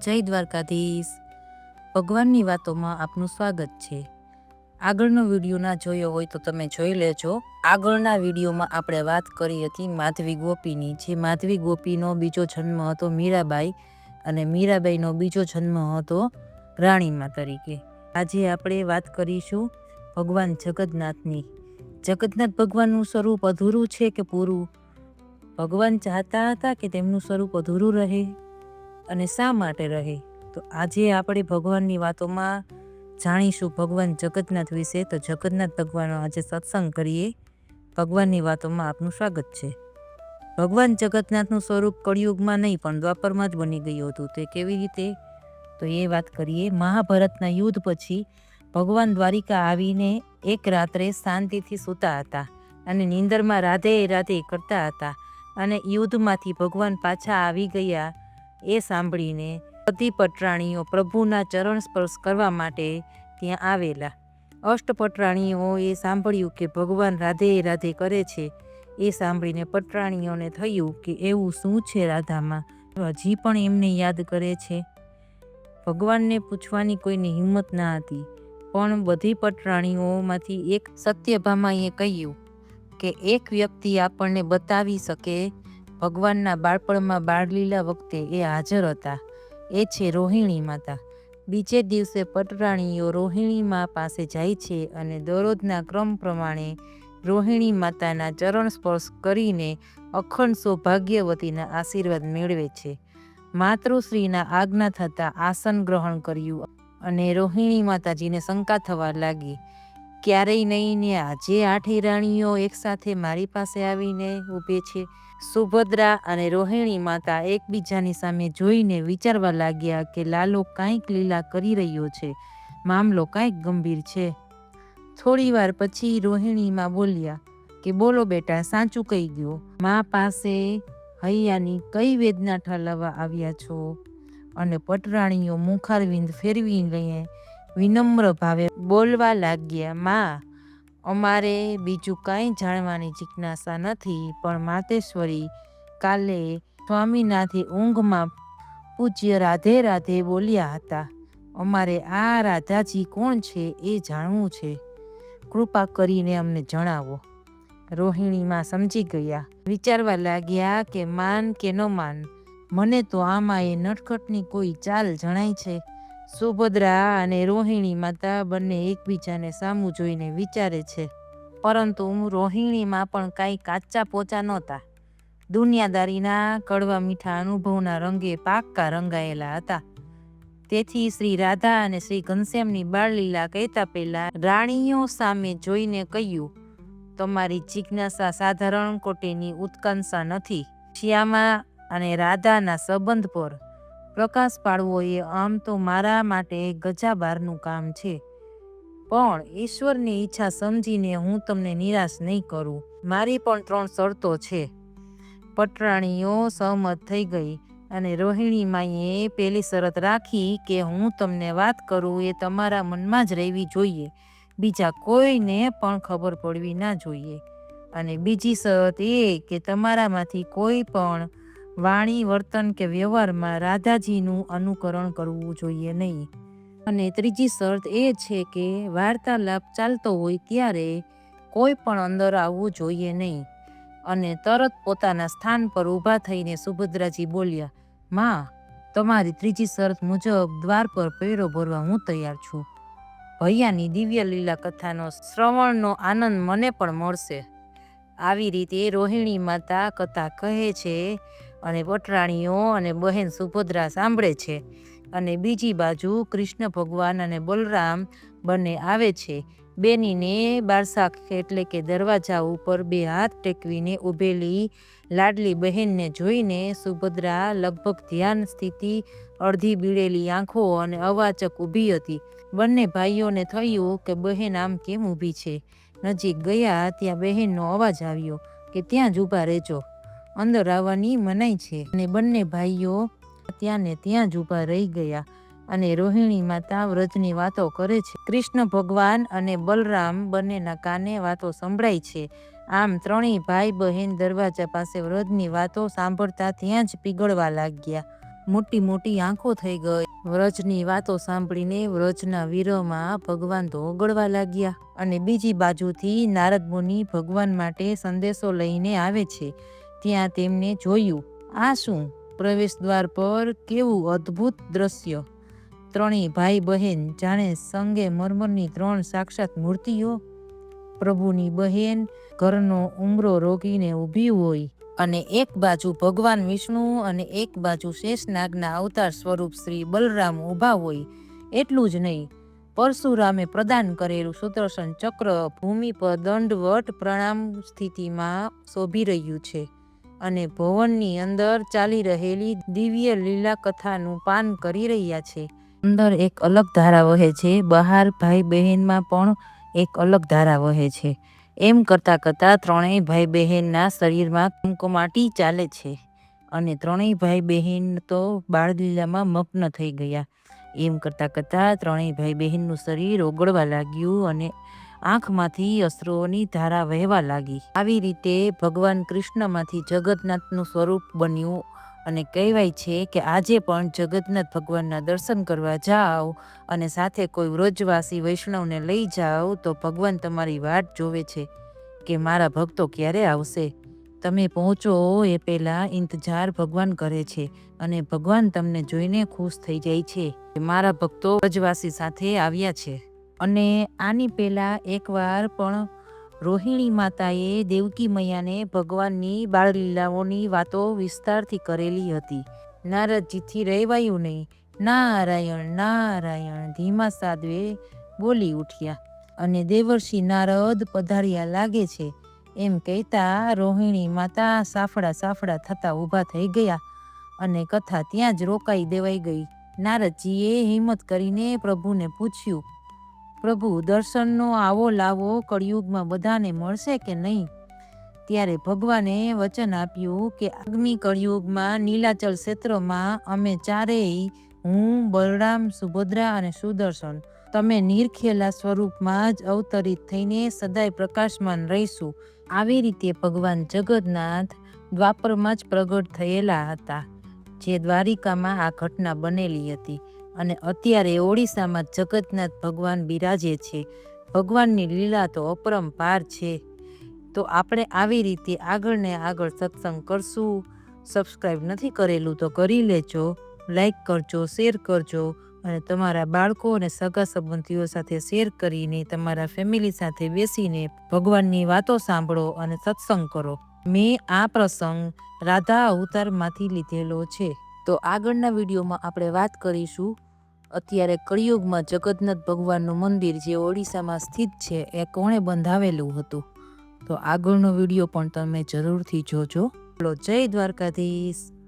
જય દ્વારકાધીશ. ભગવાનની વાતોમાં આપનું સ્વાગત છે. આગળનો વિડીયો ના જોયો હોય તો તમે જોઈ લેજો. આગળના વિડીયોમાં આપણે વાત કરી હતી માધવી ગોપીની. જે માધવી ગોપીનો બીજો જન્મ હતો મીરાબાઈ અને મીરાબાઈનો બીજો જન્મ હતો રાણીમા તરીકે. આજે આપણે વાત કરીશું ભગવાન જગન્નાથની. જગન્નાથ ભગવાનનું સ્વરૂપ અધૂરું છે કે પૂરું? ભગવાન ચાહતા હતા કે તેમનું સ્વરૂપ અધૂરું રહે અને શા માટે રહે? તો આજે આપણે ભગવાનની વાતોમાં જાણીશું ભગવાન જગન્નાથ વિશે. તો જગન્નાથ ભગવાનનો આજે સત્સંગ કરીએ. ભગવાનની વાતોમાં આપનું સ્વાગત છે. ભગવાન જગન્નાથનું સ્વરૂપ કળિયુગમાં નહીં પણ દ્વાપરમાં જ બની ગયું હતું. તે કેવી રીતે? તો એ વાત કરીએ. મહાભારતના યુદ્ધ પછી ભગવાન દ્વારિકા આવીને એક રાત્રે શાંતિથી સૂતા હતા અને નીંદરમાં રાધે રાધે કરતા હતા અને યુદ્ધમાંથી ભગવાન પાછા આવી ગયા એ સાંભળીને બધી પટરાણીઓ પ્રભુના ચરણ સ્પર્શ કરવા માટે ત્યાં આવેલા. અષ્ટપટરાણીઓ એ સાંભળ્યું કે ભગવાન રાધે રાધે કરે છે. એ સાંભળીને પટરાણીઓને થયું કે એવું શું છે રાધામાં, હજી પણ એમને યાદ કરે છે. ભગવાનને પૂછવાની કોઈની હિંમત ના હતી, પણ બધી પટરાણીઓમાંથી એક સત્યભામાએ કહ્યું કે એક વ્યક્તિ આપણને બતાવી શકે ભગવાનના બાળપણમાં બાળલીલા વખતે એ હાજર હતા. એ છે રોહિણી માતા. બીજે દિવસે પટરાણીઓ રોહિણી મા પાસે જાય છે અને દરરોજના ક્રમ પ્રમાણે રોહિણી માતાના ચરણ સ્પર્શ કરીને અખંડ સૌભાગ્યવતીના આશીર્વાદ મેળવે છે. માતૃશ્રીના આજ્ઞા થતાં આસન ગ્રહણ કર્યું અને રોહિણી માતાજીને શંકા થવા લાગી, ક્યારેય નહીં ને આજે 8 રાણીઓ એકસાથે મારી પાસે આવીને ઊભે છે. સુભદ્રા અને રોહિણી માતા એકબીજાની સામે જોઈને વિચારવા લાગ્યા કે લાલો કાંઈક લીલા કરી રહ્યો છે, મામલો કાંઈક ગંભીર છે. થોડી વાર પછી રોહિણીમાં બોલ્યા કે બોલો બેટા, સાચું કહી ગયો, મા પાસે હૈયાની કઈ વેદના ઠાલવવા આવ્યા છો? અને પટરાણીઓ મુખારવિંદ ફેરવી લઈએ વિનમ્ર ભાવે બોલવા લાગ્યા, મા, અમારે બીજું કાંઈ જાણવાની જિજ્ઞાસા નથી, પણ માતેશ્વરી, કાલે સ્વામીનાથે ઊંઘમાં પૂજ્ય રાધે રાધે બોલ્યા હતા. અમારે આ રાધાજી કોણ છે એ જાણવું છે. કૃપા કરીને અમને જણાવો. રોહિણીમાં સમજી ગયા. વિચારવા લાગ્યા કે માન કે ન માન, મને તો આમાં એ નટખટની કોઈ ચાલ જણાય છે. સુભદ્રા અને રોહિણી માતા બંને એકબીજાને સામું જોઈને વિચારે છે, પરંતુ રોહિણીમાં પણ કાંઈ કાચા પોચા નહોતા. દુનિયાદારીના કડવા મીઠા અનુભવના રંગે પાક્કા રંગાયેલા હતા. તેથી શ્રી રાધા અને શ્રી ઘનશ્યામની બાળલીલા કહેતા પહેલા રાણીઓ સામે જોઈને કહ્યું, તમારી જિજ્ઞાસા સાધારણ કોટીની ઉત્કંઠા નથી. શ્યામા અને રાધાના સંબંધ પર પ્રકાશ પાડવો એ આમ તો મારા માટે ગજાબારનું કામ છે, પણ ઈશ્વરની ઈચ્છા સમજીને હું તમને નિરાશ નહીં કરું. મારી પણ 3 શરતો છે. પટરાણીઓ સહમત થઈ ગઈ અને રોહિણી માએ પહેલી શરત રાખી કે હું તમને વાત કરું એ તમારા મનમાં જ રહેવી જોઈએ, બીજા કોઈને પણ ખબર પડવી ના જોઈએ. અને બીજી શરત એ કે તમારામાંથી કોઈ પણ વાણી, વર્તન કે વ્યવહારમાં રાધાજીનું અનુકરણ કરવું જોઈએ નહીં. અને ત્રીજી શરત એ છે કે વાર્તાલાપ ચાલતો હોય ત્યારે કોઈ પણ અંદર આવવું જોઈએ નહીં. અને તરત પોતાના સ્થાન પર ઊભા થઈને સુભદ્રાજી બોલ્યા, માં, તમારી ત્રીજી શરત મુજબ દ્વાર પર પેરો ભરવા હું તૈયાર છું. ભૈયાની દિવ્ય લીલા કથાનો શ્રવણનો આનંદ મને પણ મળશે. આવી રીતે રોહિણી માતા કથા કહે છે અને પટરાણીઓ અને બહેન સુભદ્રા સાંભળે છે. અને બીજી બાજુ કૃષ્ણ ભગવાન અને બલરામ બંને આવે છે. બેનીને બારસાખ એટલે કે દરવાજા ઉપર 2 હાથ ટેકવીને ઊભેલી લાડલી બહેનને જોઈને સુભદ્રા લગભગ ધ્યાન સ્થિતિ, અડધી બીડેલી આંખો અને અવાચક ઊભી હતી. બંને ભાઈઓને થયું કે બહેન આમ કેમ ઊભી છે. નજીક ગયા ત્યાં બહેનનો અવાજ આવ્યો કે ત્યાં જ ઊભા રહેજો, અંદર આવવાની મનાઈ છે. અને બંને ભાઈઓ ત્યાં ને ત્યાં જ ઊભા રહી ગયા અને રોહિણી માતા વ્રજની વાતો કરે છે. કૃષ્ણ ભગવાન અને બલરામ બંનેના કાને વાતો સંભળાય છે. આમ ત્રણેય ભાઈ બહેન દરવાજા પાસે વ્રજની વાતો સાંભળતા ત્યાં જ પીગળવા લાગ્યા. મોટી મોટી આંખો થઈ ગઈ. વ્રજની વાતો સાંભળીને વ્રજના વીરોમાં ભગવાન તો ઓગળવા લાગ્યા. અને બીજી બાજુથી નારદ મુનિ ભગવાન માટે સંદેશો લઈને આવે છે. ત્યાં તેમને જોયું. આ શું? પ્રવેશ દ્વાર પર કેવું અદ્ભુત દ્રશ્ય! ત્રણેય ભાઈ બહેન જાણે સંગે મરમરની 3 સાક્ષાત મૂર્તિઓ. પ્રભુની બહેન ઘરનો ઉમરો રોકીને ઊભી હોય અને એક બાજુ ભગવાન વિષ્ણુ અને એક બાજુ શેષનાગના અવતાર સ્વરૂપ શ્રી બલરામ ઊભા હોય. એટલું જ નહીં, પરશુરામે પ્રદાન કરેલું સુદર્શન ચક્ર ભૂમિ પર દંડવટ પ્રણામ સ્થિતિમાં શોભી રહ્યું છે અને ભવનની અંદર ચાલી રહેલી દિવ્ય લીલા કથાનું પાન કરી રહ્યા છે. અંદર એક અલગ ધારા વહે છે, બહાર ભાઈ બહેનમાં પણ એક અલગ ધારા વહે છે. એમ કરતાં કરતાં ત્રણેય ભાઈ બહેનના શરીરમાં કમકમાટી ચાલે છે અને ત્રણેય ભાઈ બહેન તો બાળલીલામાં મગ્ન થઈ ગયા. એમ કરતાં કરતાં ત્રણેય ભાઈ બહેનનું શરીર ઓગળવા લાગ્યું અને આંખમાંથી અશ્રુઓની ધારા વહેવા લાગી. આવી રીતે ભગવાન કૃષ્ણમાંથી જગન્નાથનું સ્વરૂપ બન્યું અને કહેવાય છે કે આજે પણ જગન્નાથ ભગવાનના દર્શન કરવા જાઓ અને સાથે કોઈ વ્રજવાસી વૈષ્ણવને લઈ જાઓ તો ભગવાન તમારી વાટ જોવે છે કે મારા ભક્તો ક્યારે આવશે. તમે પહોંચો એ પહેલાં ઇંતજાર ભગવાન કરે છે અને ભગવાન તમને જોઈને ખુશ થઈ જાય છે કે મારા ભક્તો વ્રજવાસી સાથે આવ્યા છે. અને આની પહેલાં એકવાર પણ રોહિણી માતાએ દેવકી મૈયાને ભગવાનની બાળલીલાઓની વાતો વિસ્તારથી કરેલી હતી. નારદજીથી રહેવાયું નહીં. નારાયણ નારાયણ ધીમા સાદવે બોલી ઉઠ્યા અને દેવર્ષિ નારદ પધાર્યા લાગે છે એમ કહેતા રોહિણી માતા સાફડા સાફડા થતા ઊભા થઈ ગયા અને કથા ત્યાં જ રોકાઈ દેવાઈ ગઈ. નારદજીએ હિંમત કરીને પ્રભુને પૂછ્યું, પ્રભુ, દર્શનનો આવો લાવો કળિયુગમાં બધાને મળશે કે નહીં? ત્યારે ભગવાને વચન આપ્યું કે આગામી કળિયુગમાં નીલાચલ ક્ષેત્રમાં અમે ચારેય, હું, બલરામ, સુભદ્રા અને સુદર્શન, તમે નિરખેલા સ્વરૂપમાં જ અવતરિત થઈને સદાય પ્રકાશમાન રહીશું. આવી રીતે ભગવાન જગન્નાથ દ્વાપરમાં જ પ્રગટ થયેલા હતા, જે દ્વારિકામાં આ ઘટના બનેલી હતી. અને અત્યારે ઓડિશામાં જગન્નાથ ભગવાન બિરાજે છે. ભગવાનની લીલા તો અપરંપાર છે. તો આપણે આવી રીતે આગળ ને આગળ સત્સંગ કરશું. સબસ્ક્રાઈબ નથી કરેલું તો કરી લેજો, લાઈક કરજો, શેર કરજો અને તમારા બાળકો અને સગા સંબંધીઓ સાથે શેર કરીને તમારા ફેમિલી સાથે બેસીને ભગવાનની વાતો સાંભળો અને સત્સંગ કરો. મેં આ પ્રસંગ રાધા અવતારમાંથી લીધેલો છે. તો આગળના વિડીયોમાં આપણે વાત કરીશું અત્યારે કળિયુગમાં જગન્નાથ ભગવાનનું મંદિર જે ઓડિશામાં સ્થિત છે એ કોણે બંધાવેલું હતું. તો આગળનો વિડીયો પણ તમે જરૂરથી જોજો. જય દ્વારકાધીશ.